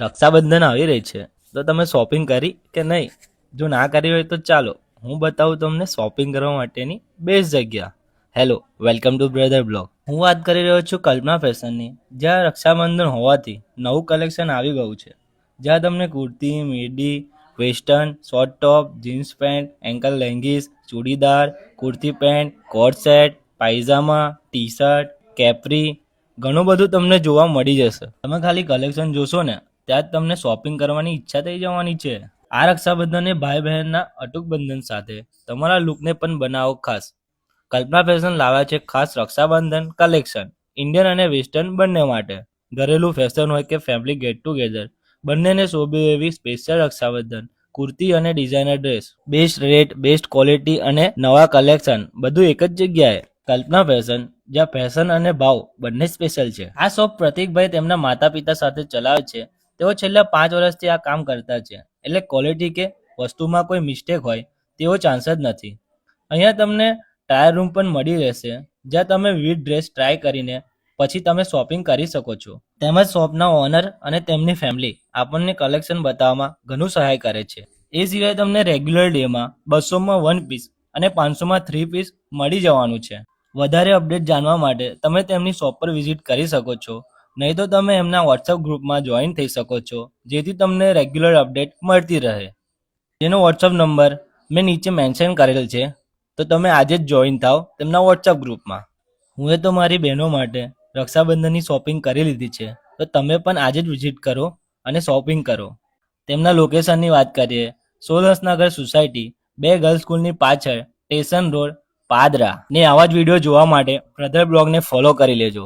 રક્ષાબંધન આવી રહી છે તો તમે શોપિંગ કરી કે નહીં? જો ના કરી હોય તો ચાલો હું બતાવું તમને શોપિંગ કરવા માટેની બેસ્ટ જગ્યા. Hello, welcome to brother blog. હું વાત કરી રહ્યો છું કલ્પના ફેશનની, જ્યાં રક્ષાબંધન હોવાથી નવું કલેક્શન આવી ગયું છે. જ્યાં તમને kurti, midi, western, short top, jeans pant, ankle leggings, churidar, kurti pant, coat set, pyjama, T shirt, capri ઘણું બધું તમને જોવા મળી જશે. તમે ખાલી કલેક્શન જોશો ને ત્યાં જ તમને શોપિંગ કરવાની ઈચ્છા થઈ જવાની છે. આ રક્ષાબંધને ભાઈ બહેનના અટૂટ બંધન સાથે તમારા લુકને પણ બનાવો ખાસ. કલ્પના ફેશન લાવ્યા છે ખાસ રક્ષાબંધન કલેક્શન, ઇન્ડિયન અને વેસ્ટર્ન બંને માટે. ઘરેલું ફેશન હોય કે ફેમિલી ગેટ ટુગેધર, બંનેને શોભે એવી સ્પેશિયલ રક્ષાબંધન કુર્તી અને designer dress. Best rate, best quality અને નવા કલેક્શન બધું એક જ જગ્યાએ. કલ્પના ફેશન, જ્યાં ફેશન અને ભાવ બંને સ્પેશિયલ છે. આ શોપ પ્રતિકભાઈ તેમના માતા પિતા સાથે ચલાવે છે. તેઓ છેલ્લા 5 વર્ષથી આ કામ કરતા છે, એટલે ક્વોલિટી કે વસ્તુમાં કોઈ મિસ્ટેક હોય તેવો ચાન્સ જ નથી. અહીંયા તમને ટ્રાયલ રૂમ પણ મળી રહેશે, જ્યાં તમે વિવિધ ડ્રેસ ટ્રાય કરીને પછી તમે શોપિંગ કરી શકો છો. તેમજ શોપના ઓનર અને તેમની ફેમિલી આપણને કલેક્શન બતાવવામાં ઘણું સહાય કરે છે. એ સિવાય તમને રેગ્યુલર ડેમાં 200માં 1 પીસ અને 500માં 3 પીસ મળી જવાનું છે. વધારે અપડેટ જાણવા માટે તમે તેમની શોપ પર વિઝિટ કરી શકો છો, નહીં તો તમે એમના વોટ્સઅપ ગ્રુપમાં જોઈન થઈ શકો છો, જેથી તમને રેગ્યુલર અપડેટ મળતી રહે. જેનો વોટ્સઅપ નંબર મેં નીચે મેન્શન કરેલ છે, તો તમે આજે જ જોઈન થાવ તેમના વોટ્સઅપ ગ્રુપમાં. હું તો મારી બહેનો માટે રક્ષાબંધનની શોપિંગ કરી લીધી છે, તો તમે પણ આજે જ વિઝિટ કરો અને શોપિંગ કરો. તેમના લોકેશનની વાત કરીએ, સોલહસનગર સોસાયટી, 2 ગર્લ્સ સ્કૂલની પાછળ, સ્ટેશન રોડ, પાદરા. ને આવા જ વિડીયો જોવા માટે બ્રધર બ્લોગને ફોલો કરી લેજો.